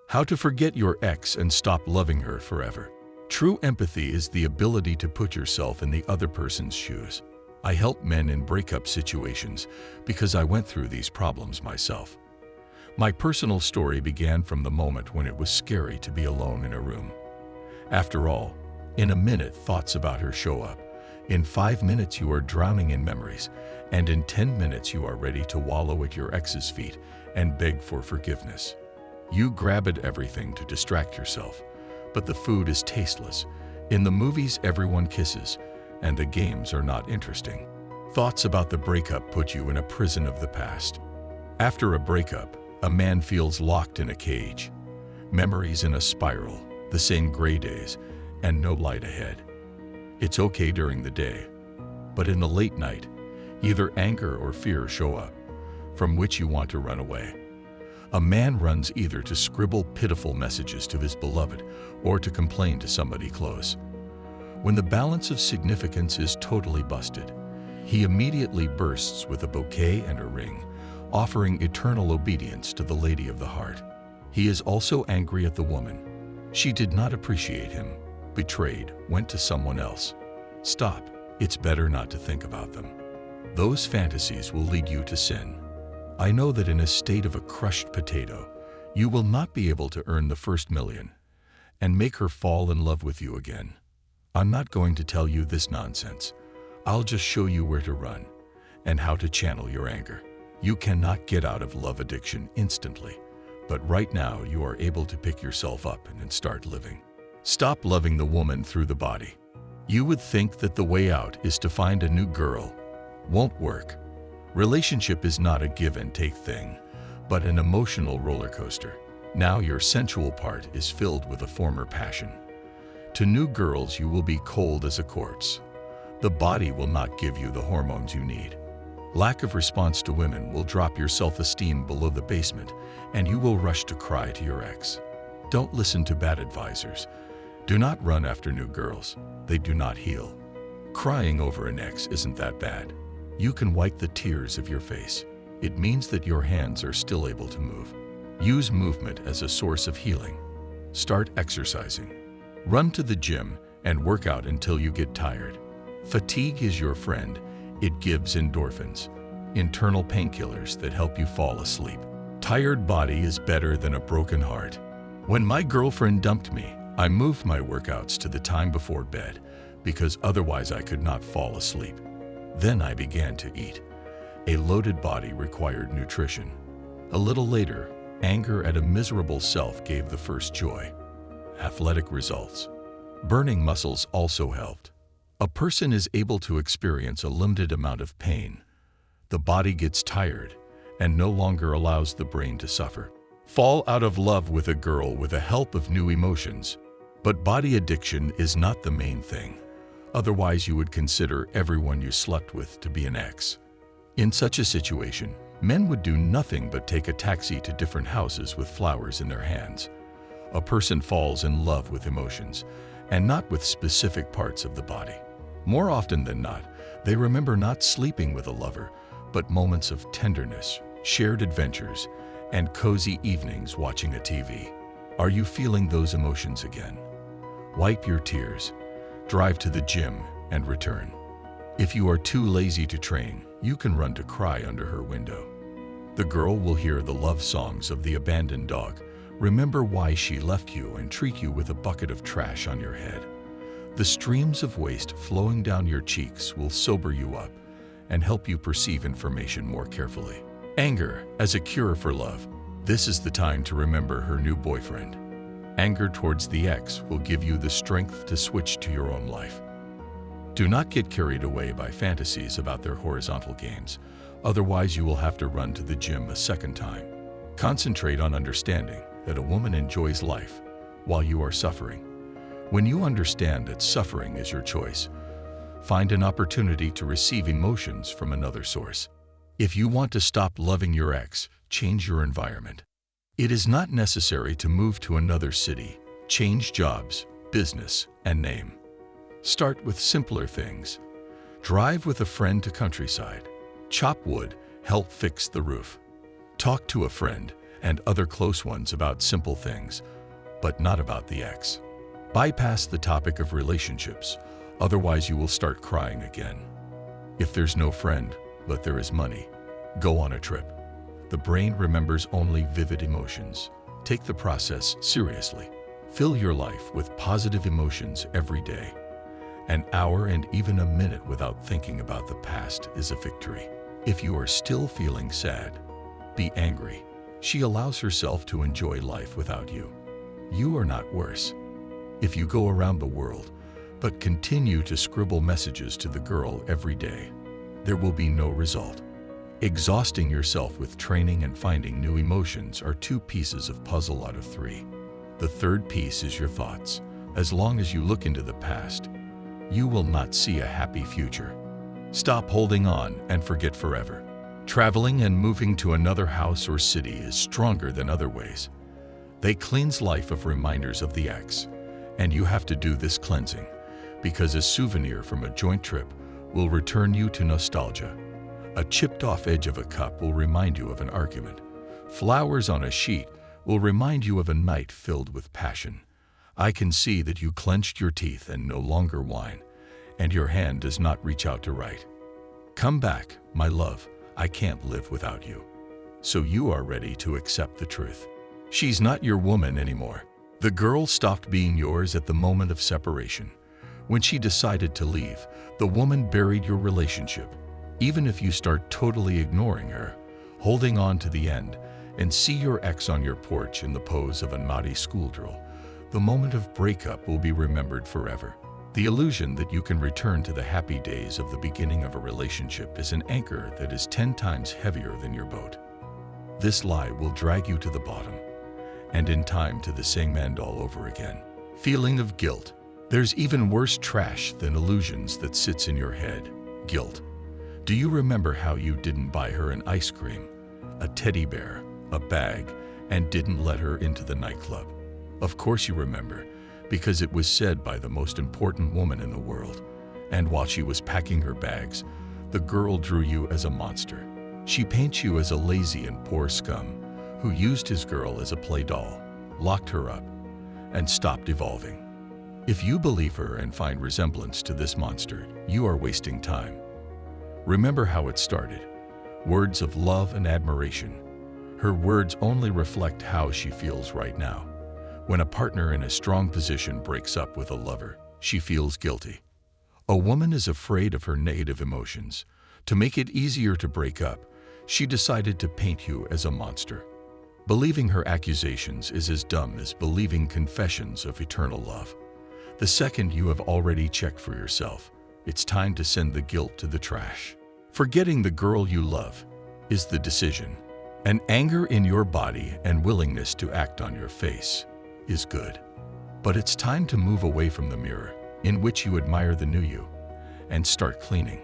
How to forget your ex and stop loving her forever. True empathy is the ability to put yourself in the other person's shoes. I help men in breakup situations because I went through these problems myself. My personal story began from the moment when it was scary to be alone in a room. After all, in a minute thoughts about her show up. In 5 minutes you are drowning in memories, and in 10 minutes you are ready to wallow at your ex's feet and beg for forgiveness. You grab at everything to distract yourself, but the food is tasteless. In the movies everyone kisses, and the games are not interesting. Thoughts about the breakup put you in a prison of the past. After a breakup, a man feels locked in a cage. Memories in a spiral, the same gray days, and no light ahead. It's okay during the day, but in the late night, either anger or fear show up, from which you want to run away. A man runs either to scribble pitiful messages to his beloved or to complain to somebody close. When the balance of significance is totally busted, he immediately bursts with a bouquet and a ring, offering eternal obedience to the lady of the heart. He is also angry at the woman. She did not appreciate him, betrayed, went to someone else. Stop. It's better not to think about them. Those fantasies will lead you to sin. I know that in a state of a crushed potato, you will not be able to earn the first million and make her fall in love with you again. I'm not going to tell you this nonsense. I'll just show you where to run and how to channel your anger. You cannot get out of love addiction instantly, but right now you are able to pick yourself up and start living. Stop loving the woman through the body. You would think that the way out is to find a new girl. Won't work. Relationship is not a give and take thing, but an emotional roller coaster. Now your sensual part is filled with a former passion. To new girls you will be cold as a corpse. The body will not give you the hormones you need. Lack of response to women will drop your self-esteem below the basement, and you will rush to cry to your ex. Don't listen to bad advisors. Do not run after new girls. They do not heal. Crying over an ex isn't that bad. You can wipe the tears of your face. It means that your hands are still able to move. Use movement as a source of healing. Start exercising. Run to the gym and work out until you get tired. Fatigue is your friend. It gives endorphins, internal painkillers that help you fall asleep. Tired body is better than a broken heart. When my girlfriend dumped me, I moved my workouts to the time before bed because otherwise I could not fall asleep. Then I began to eat. A loaded body required nutrition. A little later, anger at a miserable self gave the first joy. Athletic results. Burning muscles also helped. A person is able to experience a limited amount of pain. The body gets tired and no longer allows the brain to suffer. Fall out of love with a girl with the help of new emotions. But body addiction is not the main thing. Otherwise, you would consider everyone you slept with to be an ex. In such a situation, men would do nothing but take a taxi to different houses with flowers in their hands. A person falls in love with emotions, and not with specific parts of the body. More often than not, they remember not sleeping with a lover, but moments of tenderness, shared adventures, and cozy evenings watching a TV. Are you feeling those emotions again? Wipe your tears, drive to the gym, and return. If you are too lazy to train, you can run to cry under her window. The girl will hear the love songs of the abandoned dog, remember why she left you, and treat you with a bucket of trash on your head. The streams of waste flowing down your cheeks will sober you up and help you perceive information more carefully. Anger as a cure for love. This is the time to remember her new boyfriend. Anger towards the ex will give you the strength to switch to your own life. Do not get carried away by fantasies about their horizontal games, otherwise you will have to run to the gym a second time. Concentrate on understanding that a woman enjoys life while you are suffering. When you understand that suffering is your choice, find an opportunity to receive emotions from another source. If you want to stop loving your ex, change your environment. It is not necessary to move to another city, change jobs, business, and name. Start with simpler things. Drive with a friend to countryside. Chop wood, help fix the roof. Talk to a friend, and other close ones about simple things, but not about the ex. Bypass the topic of relationships, otherwise you will start crying again. If there's no friend, but there is money, go on a trip. The brain remembers only vivid emotions. Take the process seriously. Fill your life with positive emotions every day. An hour and even a minute without thinking about the past is a victory. If you are still feeling sad, be angry. She allows herself to enjoy life without you. You are not worse. If you go around the world, but continue to scribble messages to the girl every day, there will be no result. Exhausting yourself with training and finding new emotions are 2 pieces of puzzle out of 3. The third piece is your thoughts. As long as you look into the past, you will not see a happy future. Stop holding on and forget forever. Traveling and moving to another house or city is stronger than other ways. They cleanse life of reminders of the ex, and you have to do this cleansing, because a souvenir from a joint trip will return you to nostalgia. A chipped off edge of a cup will remind you of an argument. Flowers on a sheet will remind you of a night filled with passion. I can see that you clenched your teeth and no longer whine, and your hand does not reach out to write. Come back, my love, I can't live without you. So you are ready to accept the truth. She's not your woman anymore. The girl stopped being yours at the moment of separation. When she decided to leave, the woman buried your relationship. Even if you start totally ignoring her, holding on to the end, and see your ex on your porch in the pose of a naughty schoolgirl, the moment of breakup will be remembered forever. The illusion that you can return to the happy days of the beginning of a relationship is an anchor that is 10 times heavier than your boat. This lie will drag you to the bottom, and in time to the same end all over again. Feeling of guilt. There's even worse trash than illusions that sits in your head. Guilt. Do you remember how you didn't buy her an ice cream, a teddy bear, a bag, and didn't let her into the nightclub? Of course you remember, because it was said by the most important woman in the world. And while she was packing her bags, the girl drew you as a monster. She paints you as a lazy and poor scum who used his girl as a play doll, locked her up, and stopped evolving. If you believe her and find resemblance to this monster, you are wasting time. Remember how it started. Words of love and admiration. Her words only reflect how she feels right now. When a partner in a strong position breaks up with a lover, she feels guilty. A woman is afraid of her negative emotions. To make it easier to break up, she decided to paint you as a monster. Believing her accusations is as dumb as believing confessions of eternal love. The second you have already checked for yourself, it's time to send the guilt to the trash. Forgetting the girl you love is the decision. An anger in your body and willingness to act on your face is good. But it's time to move away from the mirror in which you admire the new you and start cleaning.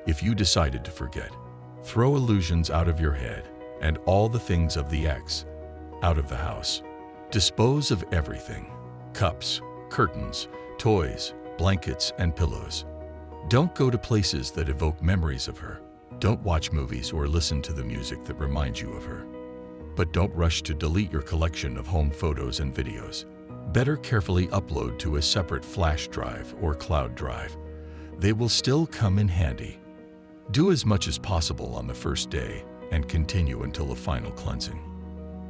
If you decided to forget, throw illusions out of your head and all the things of the ex out of the house. Dispose of everything: cups, curtains, toys, blankets, and pillows. Don't go to places that evoke memories of her. Don't watch movies or listen to the music that reminds you of her. But don't rush to delete your collection of home photos and videos. Better carefully upload to a separate flash drive or cloud drive. They will still come in handy. Do as much as possible on the first day and continue until the final cleansing.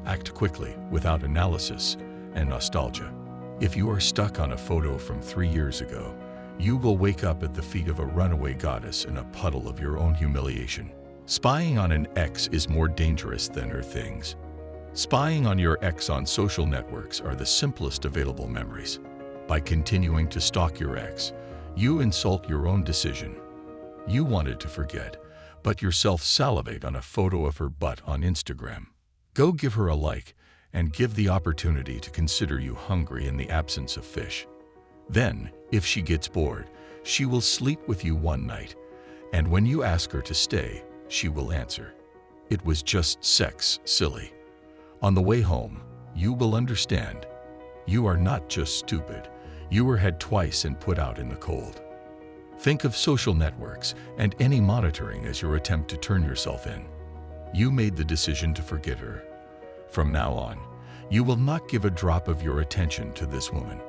Act quickly, without analysis and nostalgia. If you are stuck on a photo from 3 years ago, you will wake up at the feet of a runaway goddess in a puddle of your own humiliation. Spying on an ex is more dangerous than her things. Spying on your ex on social networks are the simplest available memories. By continuing to stalk your ex, you insult your own decision. You wanted to forget, but yourself salivate on a photo of her butt on Instagram. Go give her a like and give the opportunity to consider you hungry in the absence of fish. Then, if she gets bored, she will sleep with you one night, and when you ask her to stay, she will answer, "It was just sex, silly." On the way home, you will understand. You are not just stupid. You were had twice and put out in the cold. Think of social networks and any monitoring as your attempt to turn yourself in. You made the decision to forget her. From now on, you will not give a drop of your attention to this woman.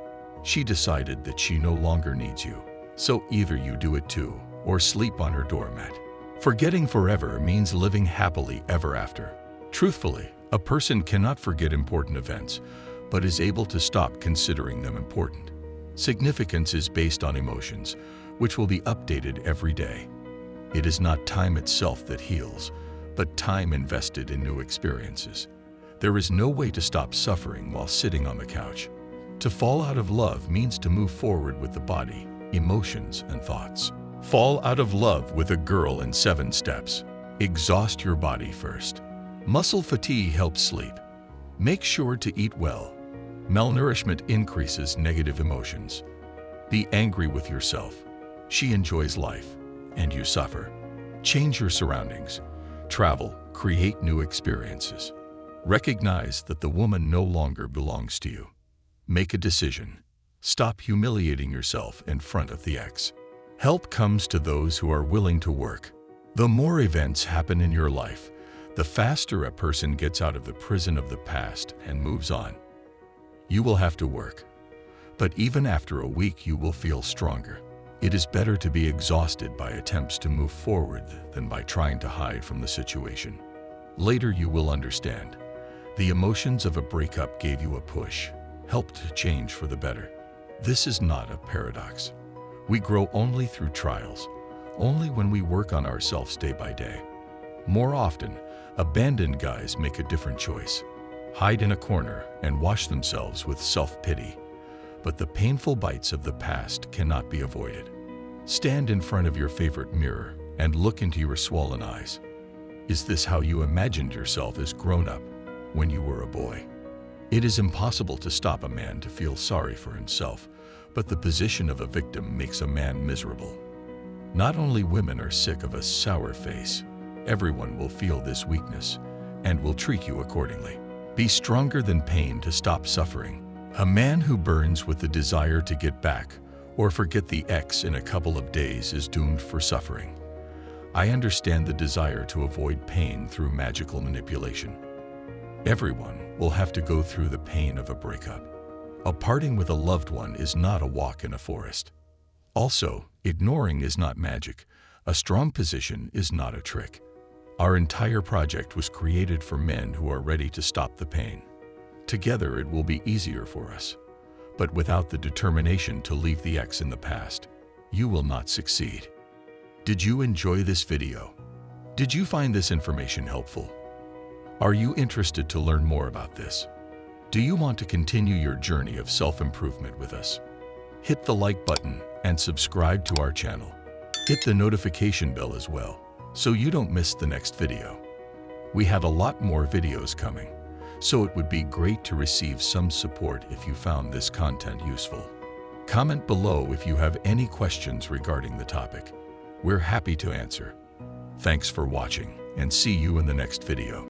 She decided that she no longer needs you, so either you do it too or sleep on her doormat. Forgetting forever means living happily ever after. Truthfully, a person cannot forget important events, but is able to stop considering them important. Significance is based on emotions, which will be updated every day. It is not time itself that heals, but time invested in new experiences. There is no way to stop suffering while sitting on the couch. To fall out of love means to move forward with the body, emotions, and thoughts. Fall out of love with a girl in 7 steps. Exhaust your body first. Muscle fatigue helps sleep. Make sure to eat well. Malnourishment increases negative emotions. Be angry with yourself. She enjoys life, and you suffer. Change your surroundings. Travel, create new experiences. Recognize that the woman no longer belongs to you. Make a decision. Stop humiliating yourself in front of the ex. Help comes to those who are willing to work. The more events happen in your life, the faster a person gets out of the prison of the past and moves on. You will have to work, but even after a week you will feel stronger. It is better to be exhausted by attempts to move forward than by trying to hide from the situation. Later you will understand. The emotions of a breakup gave you a push, helped to change for the better. This is not a paradox. We grow only through trials, only when we work on ourselves day by day. More often, abandoned guys make a different choice. Hide in a corner and wash themselves with self-pity. But the painful bites of the past cannot be avoided. Stand in front of your favorite mirror and look into your swollen eyes. Is this how you imagined yourself as grown up when you were a boy? It is impossible to stop a man to feel sorry for himself, but the position of a victim makes a man miserable. Not only women are sick of a sour face, everyone will feel this weakness and will treat you accordingly. Be stronger than pain to stop suffering. A man who burns with the desire to get back or forget the ex in a couple of days is doomed for suffering. I understand the desire to avoid pain through magical manipulation. Everyone will have to go through the pain of a breakup. A parting with a loved one is not a walk in a forest. Also, ignoring is not magic. A strong position is not a trick. Our entire project was created for men who are ready to stop the pain. Together it will be easier for us. But without the determination to leave the ex in the past, you will not succeed. Did you enjoy this video? Did you find this information helpful? Are you interested to learn more about this? Do you want to continue your journey of self-improvement with us? Hit the like button and subscribe to our channel. Hit the notification bell as well, so you don't miss the next video. We have a lot more videos coming, so it would be great to receive some support if you found this content useful. Comment below if you have any questions regarding the topic. We're happy to answer. Thanks for watching, and see you in the next video.